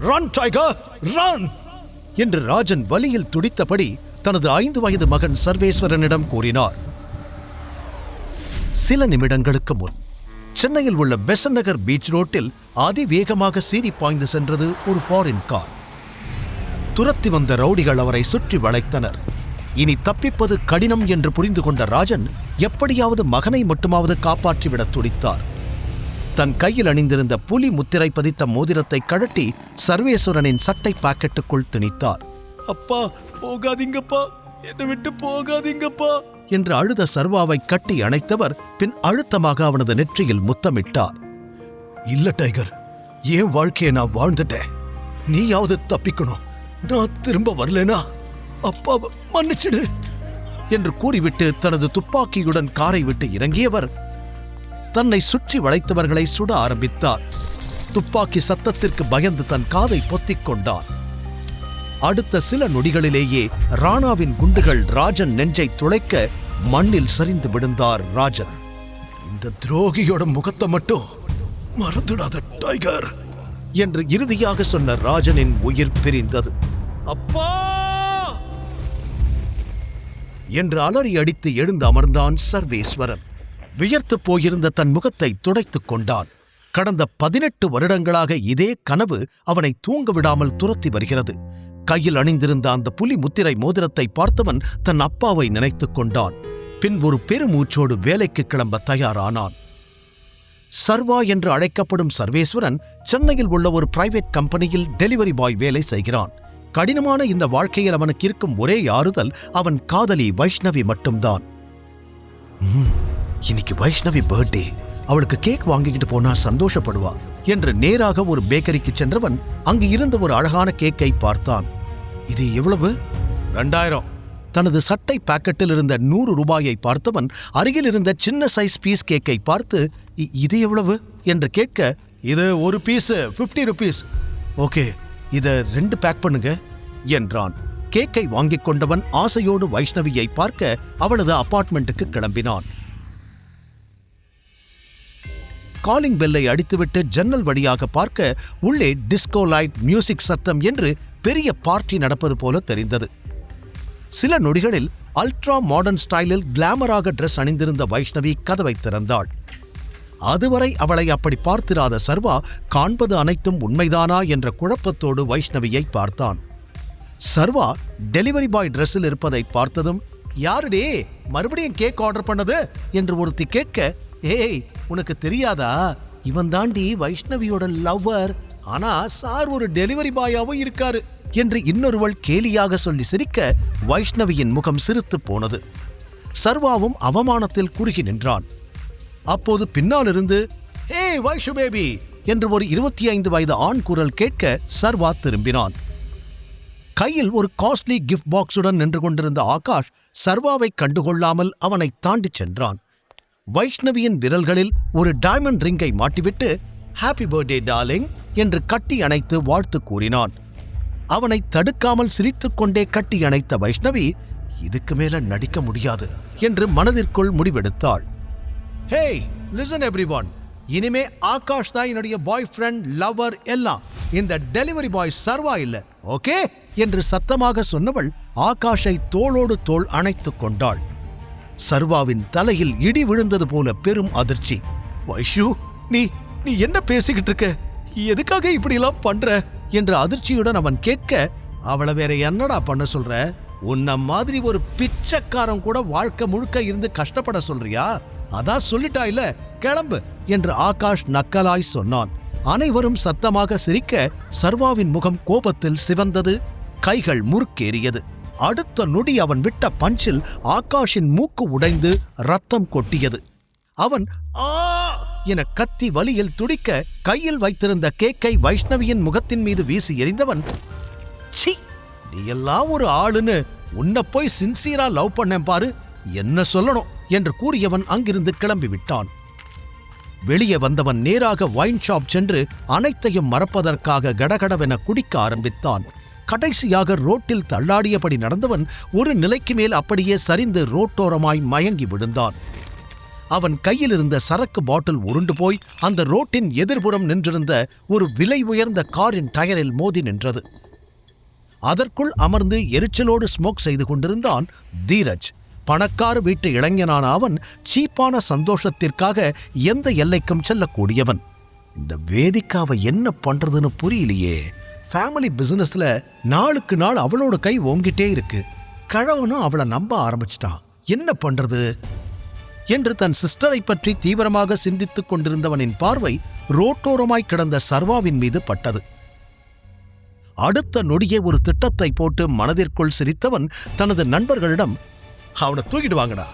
Run tiger run என்று ராஜன் வலியில் துடித்தபடி தனது 5 வயது மகன் சர்வேஸ்வரனிடம் கூறினார். சில நிமிடங்களுக்கு முன் சென்னையில் உள்ள பெசன்ட் நகர் பீச் ரோட்டில் அதிவேகமாக சீறி பாய்ந்து சென்றது ஒரு ஃபாரின் கார். துரத்தி வந்த ரவுடிகள் அவரை சுற்றி வளைத்தனர். இனி தப்பிப்பது கடினம் என்று புரிந்து கொண்ட ராஜன் எப்படியாவது மகனை மட்டுமாவது காப்பாற்றிவிட துடித்தார். தன் கையில் அணிந்திருந்த புலி முத்திரை பதித்த மோதிரத்தை கழட்டி சர்வேஸ்வரனின் சட்டை பாக்கெட்டுக்குள் திணித்தார். அப்பா போகாதீங்கப்பா, என்னை விட்டு போகாதீங்கப்பா என்று அழுத சர்வாவை கட்டி அணைத்தவர் பின் அழுத்தமாக அவனது நெற்றியில் முத்தமிட்டார். இல்ல டைகர், என் வாழ்க்கையை நான் வாழ்ந்துட்டேன், நீயாவது தப்பிக்கணும், நான் திரும்ப வரலனா அப்பாவை மன்னிச்சிடு என்று கூறிவிட்டு தனது துப்பாக்கியுடன் காரை விட்டு இறங்கியவர் தன்னை சுற்றி வளைத்தவர்களை சுட ஆரம்பித்தார். துப்பாக்கி சத்தத்திற்கு பயந்து தன் காதை பொத்திக் கொண்டான். அடுத்த சில நொடிகளிலேயே ராணாவின் குண்டுகள் ராஜன் நெஞ்சை துளைக்க மண்ணில் சரிந்து விழுந்தார் ராஜன். இந்த துரோகியோட முகத்தை மட்டும் மறந்துடாத டைகர் என்று இறுதியாக சொன்ன ராஜனின் உயிர் பிரிந்தது. அப்பா என்று அலறி அடித்து எழுந்து அமர்ந்தான் சர்வேஸ்வரன். வியர்த்து போயிருந்த தன் முகத்தை துடைத்துக் கொண்டான். கடந்த 18 வருடங்களாக இதே கனவு அவனை தூங்க விடாமல் துரத்தி வருகிறது. கையில் அணிந்திருந்த அந்த புலி முத்திரை மோதிரத்தை பார்த்தவன் தன் அப்பாவை நினைத்துக் கொண்டான். பின் ஒரு பெருமூச்சோடு வேலைக்கு கிளம்ப தயாரானான். சர்வா என்று அழைக்கப்படும் சர்வேஸ்வரன் சென்னையில் உள்ள ஒரு பிரைவேட் கம்பெனியில் டெலிவரி பாய் வேலை செய்கிறான். கடினமான இந்த வாழ்க்கையில் அவனுக்கு இருக்கும் ஒரே ஆறுதல் அவன் காதலி வைஷ்ணவி மட்டும்தான். இன்னைக்கு வைஷ்ணவி பர்த்டே, அவளுக்கு கேக் வாங்கிக்கிட்டு போனா சந்தோஷப்படுவா என்று நேராக ஒரு பேக்கரிக்கு சென்றவன் அங்கு இருந்த ஒரு அழகான கேக்கை பார்த்தான். இது எவ்வளவு? 2000. தனது சட்டை பாக்கெட்டில் இருந்த 100 ரூபாயை பார்த்தவன் அருகில் இருந்த சின்ன சைஸ் பீஸ் கேக்கை பார்த்து இது எவ்வளவு என்று கேட்க, இது ஒரு பீஸ் 50 rupees. ஓகே, இதை 2 பேக் பண்ணுங்க என்றான். கேக்கை வாங்கிக் கொண்டவன் ஆசையோடு வைஷ்ணவியை பார்க்க அவளது அபார்ட்மெண்ட்டுக்கு கிளம்பினான். காலிங் பெல்லை அடித்துவிட்டு ஜன்னல் வழியாக பார்க்க உள்ளே டிஸ்கோ லைட், மியூசிக் சத்தம் என்று பெரிய பார்ட்டி நடப்பது போல தெரிந்தது. சில நொடிகளில் அல்ட்ரா மாடர்ன் ஸ்டைலில் கிளாமராக டிரெஸ் அணிந்திருந்த வைஷ்ணவி கதவை திறந்தாள். அதுவரை அவளை அப்படி பார்த்திராத சர்வா காண்பது அனைத்தும் உண்மைதானா என்ற குழப்பத்தோடு வைஷ்ணவியை பார்த்தான். சர்வா டெலிவரி பாய் டிரெஸ்ஸில் இருப்பதை பார்த்ததும், யாருடே மறுபடியும் கேக் ஆர்டர் பண்ணது என்று ஒருத்தி கேட்க, ஏய் உனக்கு தெரியாதா, இவன் தாண்டி வைஷ்ணவியோட லவ்வர், ஆனா சார் ஒரு டெலிவரி பாயாவும் இருக்காரு என்று இன்னொருவள் கேலியாக சொல்லி சிரிக்க வைஷ்ணவியின் முகம் சிரித்து போனது. சர்வாவும் அவமானத்தில் குறுகி நின்றான். அப்போது பின்னாலிருந்து ஹே வைஷு பேபி என்று ஒரு 25 வயது ஆண் குரல் கேட்க சர்வா திரும்பினான். கையில் ஒரு காஸ்ட்லி கிஃப்ட் பாக்ஸுடன் நின்று கொண்டிருந்த ஆகாஷ் சர்வாவை கண்டுகொள்ளாமல் அவனை தாண்டிச் சென்றான். வைஷ்ணவியின் விரல்களில் ஒரு டைமண்ட் ரிங்கை மாட்டிவிட்டு ஹாப்பி பர்த்டே டார்லிங் என்று கட்டி அணைத்து வாழ்த்து கூறினான். அவனை தடுக்காமல் சிரித்துக்கொண்டே கட்டி அணைத்த வைஷ்ணவி, இதுக்கு மேல நடிக்க முடியாது என்று மனதிற்குள் முடிவெடுத்தாள். ஹேய் லிசன் எவ்ரிவன், இனிமே ஆகாஷ் தான் என்னுடைய பாய் ஃப்ரெண்ட், லவர் எல்லாம், இந்த டெலிவரி பாய் சர்வா இல்ல, ஓகே என்று சத்தமாக சொன்னவள் ஆகாஷை தோளோடு தோள் அணைத்துக் கொண்டாள். சர்வாவின் தலையில் இடி விழுந்தது போல பெரும் அதிர்ச்சி. வைஷு, நீ நீ என்ன பேசிக்கிட்டு இருக்க, எதுக்காக இப்படிலாம் பண்ற என்ற அதிர்ச்சியுடன் அவன் கேட்க, அவளை வேற என்னடா பண்ண சொல்ற, உன்ன மாதிரி ஒரு பிச்சைக்காரன் கூட வாழ்க்கை முழுக்க இருந்து கஷ்டப்பட சொல்றியா, அதான் சொல்லிட்டா இல்ல, கிளம்பு என்று ஆகாஷ் நக்கலாய் சொன்னான். அனைவரும் சத்தமாக சிரிக்க சர்வாவின் முகம் கோபத்தில் சிவந்தது, கைகள் முறுக்கேறியது. அடுத்த நொடி அவன் விட்ட பஞ்சில் ஆகாஷின் மூக்கு உடைந்து ரத்தம் கொட்டியது. அவன் ஆ என கத்தி வலியில் துடிக்க கையில் வைத்திருந்த கேக்கை வைஷ்ணவியின் முகத்தின் மீது வீசி எறிந்தவன், சீ நீ எல்லாம் ஒரு ஆளுன்னு உன்னை போய் சின்சியரா லவ் பண்ணேன் பாரு, என்ன சொல்லணும் என்று கூறியவன் அங்கிருந்து கிளம்பிவிட்டான். வெளியே வந்தவன் நேராக வைன் ஷாப் சென்று அனைத்தையும் மறப்பதற்காக கடகடவென குடிக்க ஆரம்பித்தான். கடைசியாக ரோட்டில் தள்ளாடியபடி நடந்தவன் ஒரு நிலைக்கு மேல் அப்படியே சரிந்து ரோட்டோரமாய் மயங்கி விழுந்தான். அவன் கையில் இருந்த சரக்கு பாட்டில் உருண்டு போய் அந்த ரோட்டின் எதிர்புறம் நின்றிருந்த ஒரு விலை உயர்ந்த காரின் டயரில் மோதி நின்றது. அதற்குள் அமர்ந்து எரிச்சலோடு ஸ்மோக் செய்து கொண்டிருந்தான் தீரஜ். பணக்கார வீட்டு இளைஞனான அவன் சீப்பான சந்தோஷத்திற்காக எந்த எல்லைக்கும் செல்லக்கூடியவன். இந்த வேதிக்காவை என்ன பண்றதுன்னு புரியலையே. ஃபேமிலி பிசினஸ்ல நாளுக்கு நாள் அவளோட கை ஓங்கிட்டே இருக்கு. கழவனும் அவளை நம்ப ஆரம்பிச்சிட்டான். என்ன பண்றது என்று தன் சிஸ்டரை பற்றி தீவிரமாக சிந்தித்துக் கொண்டிருந்தவனின் பார்வை ரோட்டோரமாய் கிடந்த சர்வாவின் மீது பட்டது. அடுத்த நொடியே ஒரு திட்டத்தை போட்டு மனதிற்குள் சிரித்தவன் தனது நண்பர்களிடம், அவனை தூக்கிட்டு வாங்கடா.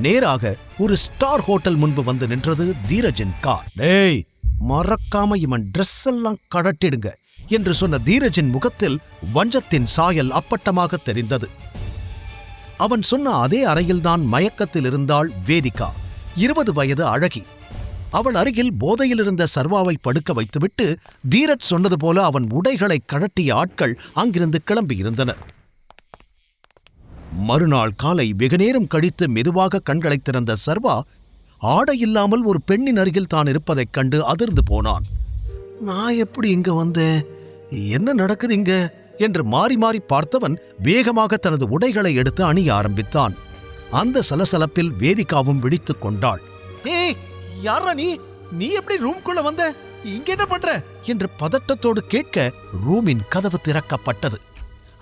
நேராக ஒரு ஸ்டார் ஹோட்டல் முன்பு வந்து நின்றது தீரஜின் கார். டேய், மறக்காம இவன் ட்ரெஸ் எல்லாம் கழட்டிடுங்க என்று சொன்ன தீரஜின் முகத்தில் வஞ்சத்தின் சாயல் அப்பட்டமாக தெரிந்தது. அவன் சொன்ன அதே அறையில்தான் மயக்கத்தில் இருந்தாள் வேதிகா, 20 வயது அழகி. அவள் அருகில் போதையில் இருந்த சர்வாவை படுக்க வைத்துவிட்டு தீரஜ் சொன்னது போல அவன் உடைகளை கழட்டிய ஆட்கள் அங்கிருந்து கிளம்பியிருந்தனர். மறுநாள் காலை வெகுநேரம் கழித்து மெதுவாக கண்களை திறந்த சர்வா ஆடையில்லாமல் ஒரு பெண்ணின் அருகில் தான் இருப்பதைக் கண்டு அதிர்ந்து போனான். நான் எப்படி இங்க வந்தேன்? என்ன நடக்குது இங்க என்று மாறி மாறி பார்த்தவன் வேகமாக தனது உடைகளை எடுத்து அணிய ஆரம்பித்தான். அந்த சலசலப்பில் வேதிகாவும் விழித்துக் கொண்டாள். ஏய், யாரா நீ? நீ எப்படி ரூம்குள்ள வந்த? இங்க என்ன பண்ற என்று பதட்டத்தோடு கேட்க ரூமின் கதவு திறக்கப்பட்டது.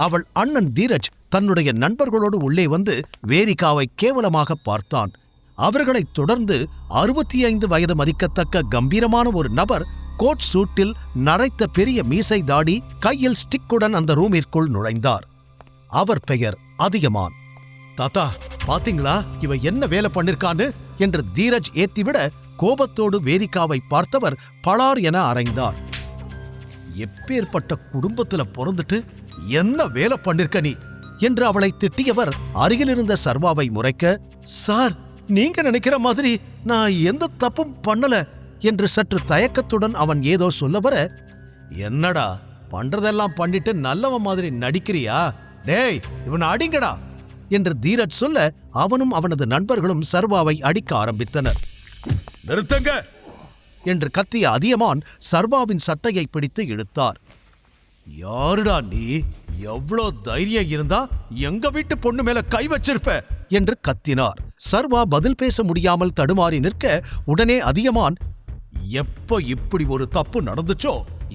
அவள் அண்ணன் தீரஜ் தன்னுடைய நண்பர்களோடு உள்ளே வந்து வேதிகாவை கேவலமாக பார்த்தான். அவர்களைத் தொடர்ந்து 65 வயது மதிக்கத்தக்க கம்பீரமான ஒரு நபர் கோட் சூட்டில் நரைத்த பெரிய மீசை தாடி கையில் ஸ்டிக்குடன் அந்த ரூமிற்குள் நுழைந்தார். அவர் பெயர் அதியமான். தாத்தா, பாத்தீங்களா இவ என்ன வேலை பண்ணிருக்கான்னு என்று தீரஜ் ஏத்திவிட கோபத்தோடு வேதிகாவை பார்த்தவர் பளார் என அறைந்தார். எப்பேற்பட்ட குடும்பத்துல பிறந்துட்டு என்ன வேலை பண்ணிருக்க நீ என்று அவளை திட்டியவர் அருகிலிருந்த சர்வாவை முறைக்க, சார், நீங்க நினைக்கிற மாதிரி நான் எந்த தப்பும் பண்ணல என்று சற்று தயக்கத்துடன் அவன் ஏதோ சொல்ல வர, என்னடா பண்றதெல்லாம் பண்ணிட்டு நல்லவன் மாதிரி நடிக்கிறியா? டேய், இவனை அடிங்கடா என்று தீரஜ் சொல்ல அவனும் அவனது நண்பர்களும் சர்வாவை அடிக்க ஆரம்பித்தனர். நிறுத்துங்க என்று கத்திய அதியமான் சர்வாவின் சட்டையை பிடித்து இழுத்தார். யாருடா நீ? எவ்வளோ தைரியம் இருந்தா எங்க வீட்டு பொண்ணு மேல கை வச்சிருப்ப என்று கத்தினார். சர்வா பதில் பேச முடியாமல் தடுமாறி நிற்க உடனே அதியமான், எப்ப இப்படி ஒரு தப்பு நடந்துச்சோ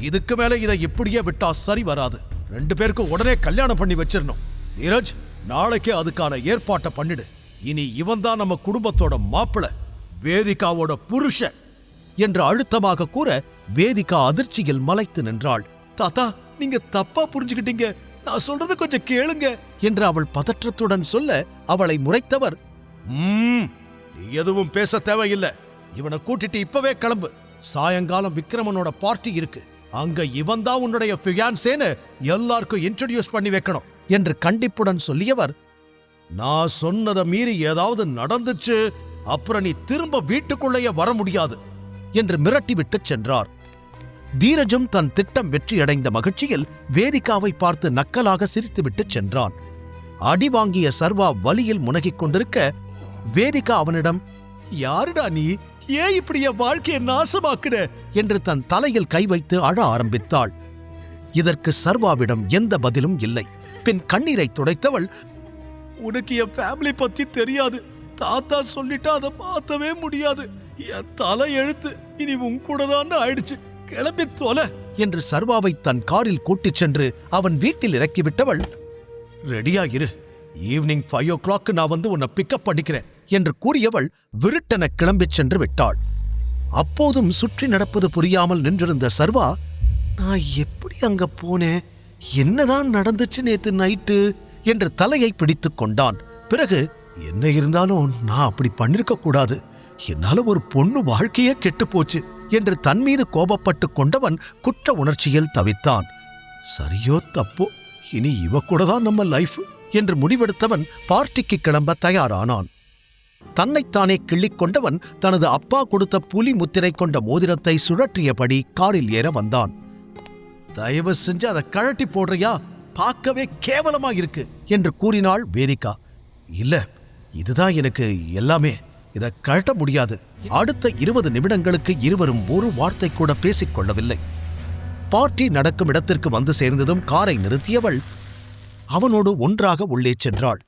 இதுக்கு மேல இதை இப்படியே விட்டா சரி வராது. 2 பேருக்கு உடனே கல்யாணம் பண்ணி வச்சிடணும். தீரஜ், நாளைக்கே அதுக்கான ஏற்பாட்டை பண்ணிடு. இனி இவன் தான் நம்ம குடும்பத்தோட மாப்பிள, வேதிகாவோட புருஷன் என்று அழுத்தமாக கூற வேதிகா அதிர்ச்சியில் மலைத்து நின்றாள். தாத்தா, நீங்க தப்பா புரிஞ்சுக்கிட்டீங்க, நான் சொல்றது கொஞ்சம் கேளுங்க என்று அவள் பதற்றத்துடன் சொல்ல அவளை முறைத்தவர், நீ எதுவும் பேச தேவையில்லை. இவனை கூட்டிட்டு இப்பவே கிளம்பு. சாயங்காலம் விக்ரமனோட பார்ட்டி இருக்கு. அங்க இவன் தான் உன்னுடைய ஃபியான்சேன்னு எல்லாருக்கும் இன்ட்ரோடியூஸ் பண்ணி வைக்கணும் என்று கண்டிப்புடன் சொல்லியவர், நான் சொன்னதை மீறி ஏதாவது நடந்துச்சு அப்புறம் நீ திரும்ப வீட்டுக்குள்ளேயே வர முடியாது என்று மிரட்டிவிட்டு சென்றார். தீரஜும் தன் திட்டம் வெற்றியடைந்த மகிழ்ச்சியில் வேதிகாவை பார்த்து நக்கலாக சிரித்துவிட்டு சென்றான். அடி வாங்கிய சர்வா வலியில் முனகிக் கொண்டிருக்க வேதிகா அவனிடம், யாருடா நீ? ஏன் இப்படி என் வாழ்க்கையை நாசமாக்குற என்று தன் தலையில் கை வைத்து அழ ஆரம்பித்தாள். இதற்கு சர்வாவிடம் எந்த பதிலும் இல்லை. பின் கண்ணீரை துடைத்தவள், உனக்கு என் ஃபேமிலி பத்தி தெரியாது. தாத்தா சொல்லிட்டா அதை மாத்தவே முடியாது. என் தலை எழுத்து இனி உன் கூட தான் ஆயிடுச்சு. கிளம்பி தொலை என்று சர்வாவை தன் காரில் கூட்டிச் சென்று அவன் வீட்டில் இறக்கிவிட்டவள், ரெடியா இரு, ஈவினிங் 5 o'clock நான் வந்து உன்னை பிக்கப் பண்ணிக்கிறேன் என்று கூறியவள் விருட்டென கிளம்பிச் சென்று விட்டாள். அப்போதும் சுற்றி நடப்பது புரியாமல் நின்றிருந்த சர்வா, நான் எப்படி அங்க போனேன்? என்னதான் நடந்துச்சு நேத்து நைட்டு என்று தலையை பிடித்துக் கொண்டான். பிறகு, என்ன இருந்தாலும் நான் அப்படி பண்ணிருக்க கூடாது. என்னால ஒரு பொண்ணு வாழ்க்கையே கெட்டு போச்சு என்று தன் மீது கோபப்பட்டு கொண்டவன் குற்ற உணர்ச்சியில் தவித்தான். சரியோ தப்போ, இனி இவ கூட தான் நம்ம லைஃப் என்று முடிவெடுத்தவன் பார்ட்டிக்கு கிளம்ப தயாரானான். தன்னைத்தானே கிள்ளிக் கொண்டவன் தனது அப்பா கொடுத்த புலி முத்திரை கொண்ட மோதிரத்தை சுழற்றியபடி காரில் ஏற வந்தான். தயவு செஞ்சு அதை கழட்டி போடுறியா? பார்க்கவே கேவலமா இருக்கு என்று கூறினாள் வேதிகா. இல்ல, இதுதான் எனக்கு எல்லாமே இதை கழட்ட முடியாது. அடுத்த 20 நிமிடங்களுக்கு இருவரும் ஒரு வார்த்தை கூட பேசிக் கொள்ளவில்லை. பார்ட்டி நடக்கும் இடத்திற்கு வந்து சேர்ந்ததும் காரை நிறுத்தியவள் அவனோடு ஒன்றாக உள்ளே சென்றாள்.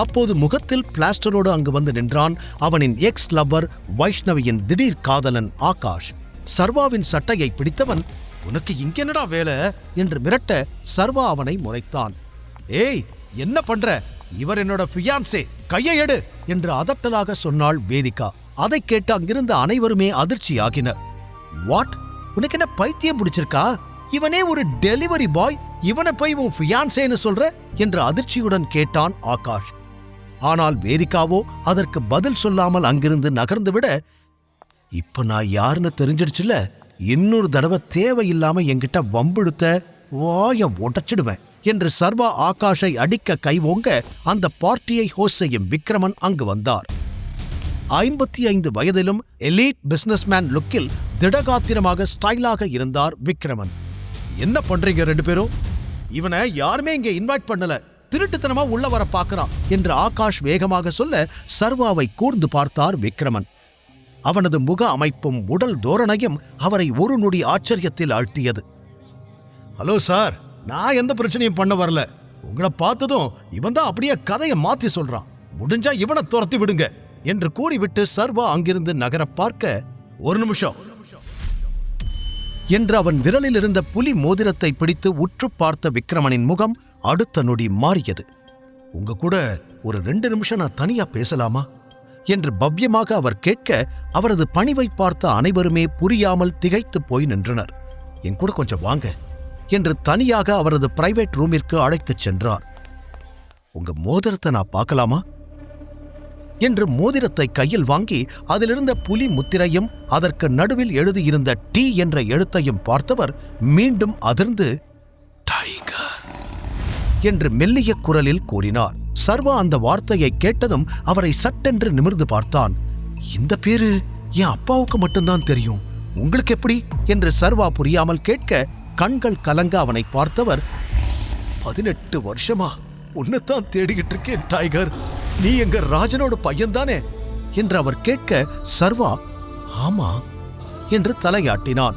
அப்போது முகத்தில் பிளாஸ்டரோடு அங்கு வந்து நின்றான் அவனின் எக்ஸ் லவ்வர் வைஷ்ணவியின் திடீர் காதலன் ஆகாஷ். சர்வாவின் சட்டையை பிடித்தவன், உனக்கு இங்கென்னடா வேலை என்று மிரட்ட சர்வா அவனை முறைத்தான். ஏய், என்ன பண்ற? இவர் என்னோட ஃபியான்சே, கையை எடு என்று அதட்டலாக சொன்னாள் வேதிகா. அதை கேட்டு அங்கிருந்த அனைவருமே அதிர்ச்சியாகினர். வாட்? உனக்கு என்ன பைத்தியம் பிடிச்சிருக்கா? இவனே ஒரு டெலிவரி பாய், இவனை போய் உன் ஃபியான்சேன்னு சொல்ற என்று அதிர்ச்சியுடன் கேட்டான் ஆகாஷ். ஆனால் வேதிகாவோ அதற்கு பதில் சொல்லாமல் அங்கிருந்து நகர்ந்துவிட, இப்ப நான் யாருன்னு தெரிஞ்சிடுச்சுல, இன்னொரு தடவை தேவையில்லாம என்கிட்ட வம்பிழுத்த வாய உடைச்சிடுவேன் என்று சர்வா ஆகாஷை அடிக்க கை ஓங்க அந்த பார்ட்டியை ஹோஸ்ட் செய்யும் விக்ரமன் அங்கு வந்தார். 55 வயதிலும் எலீட் பிசினஸ்மேன் லுக்கில் திடகாத்திரமாக ஸ்டைலாக இருந்தார் விக்ரமன். என்ன பண்றீங்க ரெண்டு பேரும்? இவனை யாருமே இங்க இன்வைட் பண்ணல, திருட்டுத்தனமா உள்ள வர பார்க்கறான் என்று ஆகாஷ் வேகமாக சொல்ல சர்வாவை கூர்ந்து பார்த்தார் விக்ரமன். அவனது முக அமைப்பும் உடல் தோரணையும் அவரை ஒரு நொடி ஆச்சரியத்தில் ஆழ்த்தியது. ஹலோ சார், நான் எந்த பிரச்சனையும் பண்ண வரல. உங்களை பார்த்ததும் இவன் தான் அப்படியே கதையை மாத்தி சொல்றான். முடிஞ்சா இவனை துரத்தி விடுங்க என்று கூறிவிட்டு சர்வா அங்கிருந்து நகர பார்க்க, ஒரு நிமிஷம் என்று அவன் விரலில் இருந்த புலி மோதிரத்தை பிடித்து உற்று பார்த்த விக்ரமனின் முகம் அடுத்த நொடி மாறியது. உங்க கூட ஒரு 2 நிமிஷம் நான் தனியா பேசலாமா என்று பவ்யமாக அவர் கேட்க, அவரது பணிவை பார்த்த அனைவருமே புரியாமல் திகைத்து போய் நின்றனர். என் கூட கொஞ்சம் வாங்க என்று தனியாக அவரது பிரைவேட் ரூமிற்கு அழைத்துச் சென்றார். உங்க மோதிரத்தை நான் பார்க்கலாமா என்று மோதிரத்தை கையில் வாங்கி அதிலிருந்த புலி முத்திரையும் அதற்கு நடுவில் எழுதியிருந்த டி என்ற எழுத்தையும் பார்த்தவர் மீண்டும் அதிர்ந்து, டைகர் என்று மெல்லிய குரலில் கூறினார். சர்வா அந்த வார்த்தையை கேட்டதும் அவரை சட்டென்று நிமிர்ந்து பார்த்தான். இந்த பேரு என் அப்பாவுக்கு மட்டும்தான் தெரியும், உங்களுக்கு எப்படி என்று சர்வா புரியாமல் கேட்க, கண்கள் கலங்க அவனை பார்த்தவர், 18 வருஷமா உன்னைத்தான் தேடிக்கிட்டு இருக்கேன் டைகர், நீ எங்க ராஜனோட பையன்தானே என்று அவர் கேட்க, சர்வா ஆமா என்று தலையாட்டினான்.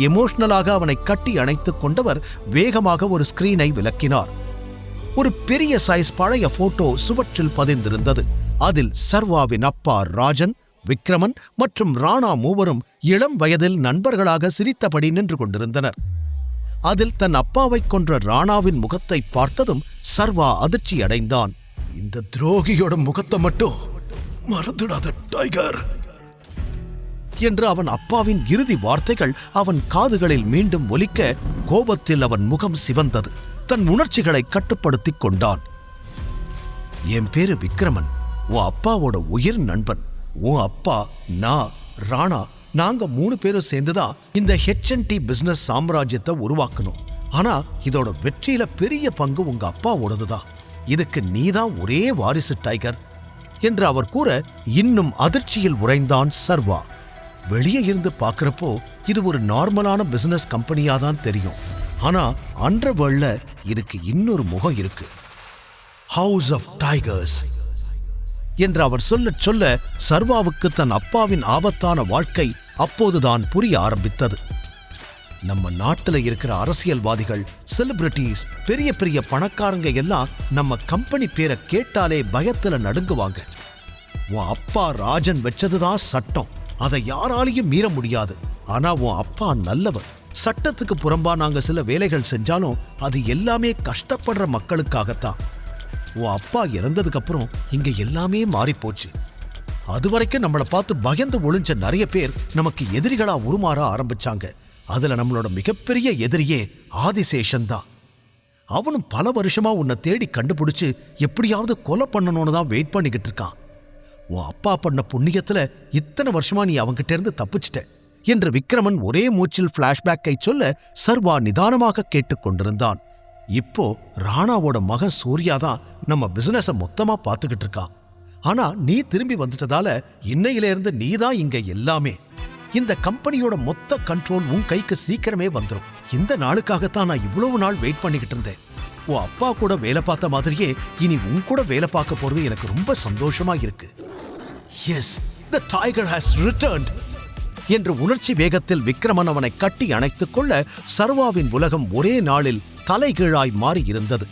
எமோஷனலாக அவனை கட்டி அணைத்துக் கொண்டவர் வேகமாக ஒரு ஸ்கிரீனை விலக்கினார். ஒரு பெரிய சைஸ் பழைய போட்டோ சுவற்றில் பதிந்திருந்தது. அதில் சர்வாவின் அப்பா ராஜன், விக்ரமன் மற்றும் ராணா மூவரும் இளம் வயதில் நண்பர்களாக சிரித்தபடி நின்று கொண்டிருந்தனர். அதில் தன் அப்பாவை கொன்ற ராணாவின் முகத்தை பார்த்ததும் சர்வா அதிர்ச்சி அடைந்தான். இந்த துரோகியோட முகத்தை மட்டும் மறந்துடாத டைகர் என்று அவன் அப்பாவின் இறுதி வார்த்தைகள் அவன் காதுகளில் மீண்டும் ஒலிக்க, கோபத்தில் அவன் முகம் சிவந்தது. தன் உணர்ச்சிகளை கட்டுப்படுத்திக் கொண்டான். என் பேரு விக்ரமன், உன் அப்பாவோட உயிர் நண்பன். உன் அப்பா, நான், ராணா, நாங்க 3 பேரும் சேர்ந்துதான் இந்த H&T பிசினஸ் சாம்ராஜ்யத்தை உருவாக்கணும். ஆனா இதோட வெற்றியில பெரிய பங்கு உங்க அப்பாவோடதுதான். இதுக்கு நீதான் ஒரே வாரிசு டைகர் என்று அவர் கூற, இன்னும் அதிர்ச்சியில் உறைந்தான் சர்வா. வெளியே இருந்து பார்க்கிறப்போ இது ஒரு நார்மலான பிசினஸ் கம்பெனியாதான் தெரியும். ஆனா அண்டர்வேர்ல்ட்ல இதுக்கு இன்னொரு முகம் இருக்கு, ஹவுஸ் ஆஃப் டைகர்ஸ் என்று அவர் சொல்லச் சொல்ல சர்வாவுக்கு தன் அப்பாவின் ஆபத்தான வாழ்க்கை அப்போதுதான் புரிய ஆரம்பித்தது. நம்ம நாட்டுல இருக்கிற அரசியல்வாதிகள், செலிபிரிட்டிஸ், பெரிய பெரிய பணக்காரங்க எல்லாம் நம்ம கம்பெனி பேரை கேட்டாலே பயத்துல நடுங்குவாங்க. உன் அப்பா ராஜன் வச்சதுதான் சட்டம், அதை யாராலையும் மீற முடியாது. ஆனா உன் அப்பா நல்லவர். சட்டத்துக்கு புறம்பா நாங்க சில வேலைகள் செஞ்சாலும் அது எல்லாமே கஷ்டப்படுற மக்களுக்காகத்தான். உன் அப்பா இறந்ததுக்கு அப்புறம் இங்க எல்லாமே மாறிப்போச்சு. அது வரைக்கும் நம்மளை பார்த்து பயந்து ஒளிஞ்ச நிறைய பேர் நமக்கு எதிரிகளா உருமாற ஆரம்பிச்சாங்க. அதுல நம்மளோட மிகப்பெரிய எதிரியே ஆதிசேஷன் தான். அவனும் பல வருஷமா உன்னை தேடி கண்டுபிடிச்சு எப்படியாவது கொலை பண்ணணும்னு தான் வெயிட் பண்ணிக்கிட்டு இருக்கான். உன் அப்பா பண்ண புண்ணியத்துல இத்தனை வருஷமா நீ அவங்கிட்ட இருந்து தப்பிச்சிட்ட என்று விக்ரமன் ஒரே மூச்சில் பிளாஷ்பேக்கை சொல்ல சர்வா நிதானமாக கேட்டுக்கொண்டிருந்தான். இப்போ ராணாவோட மகன் சூர்யா தான் நம்ம பிசினஸ மொத்தமா பார்த்துக்கிட்டு இருக்கான். ஆனா நீ திரும்பி வந்துட்டதால இன்னையிலிருந்து நீதான் இங்க எல்லாமே. இந்த கம்பெனியோட மொத்த கண்ட்ரோல் உன் கைக்கு சீக்கிரமே வந்துடும். இந்த நாளுக்காகத்தான் நான் இவ்வளவு நாள் வெயிட் பண்ணிக்கிட்டு இருந்தேன். உன் அப்பா கூட வேலை பார்த்த மாதிரியே இனி உன் கூட வேலை பார்க்க போறது எனக்கு ரொம்ப சந்தோஷமா இருக்கு yes, the tiger has returned என்று உணர்ச்சி வேகத்தில் விக்ரமன் அவனை கட்டி அணைத்துக் கொள்ள சர்வாவின் உலகம் ஒரே நாளில் தலைகீழாய் மாறியிருந்தது.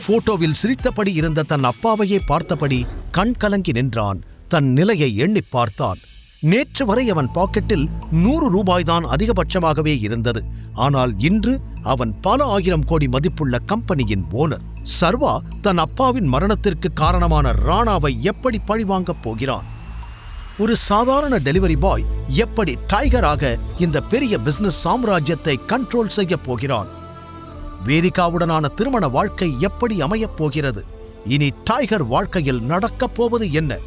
போட்டோவில் சிரித்தபடி இருந்த தன் அப்பாவையே பார்த்தபடி கண் கலங்கி நின்றான். தன் நிலையை எண்ணிப் பார்த்தான். நேற்று வரை அவன் பாக்கெட்டில் 100 ரூபாய்தான் அதிகபட்சமாகவே இருந்தது. ஆனால் இன்று அவன் பல ஆயிரம் கோடி மதிப்புள்ள கம்பெனியின் ஓனர். சர்வா தன் அப்பாவின் மரணத்திற்கு காரணமான ராணாவை எப்படி பழிவாங்கப் போகிறான்? ஒரு சாதாரண டெலிவரி பாய் எப்படி டைகராக இந்த பெரிய பிசினஸ் சாம்ராஜ்யத்தை கண்ட்ரோல் செய்யப் போகிறான்? வேதிகாவுடனான திருமண வாழ்க்கை எப்படி அமையப் போகிறது? இனி டைகர் வாழ்க்கையில் நடக்கப் போவது என்ன?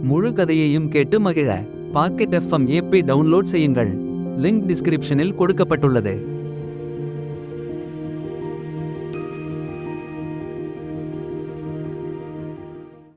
முழு கதையையும் கேட்டு மகிழ பாக்கெட் FM ஆப்பை டவுன்லோட் செய்யுங்கள். லிங்க் டிஸ்கிரிப்ஷனில் கொடுக்கப்பட்டுள்ளது.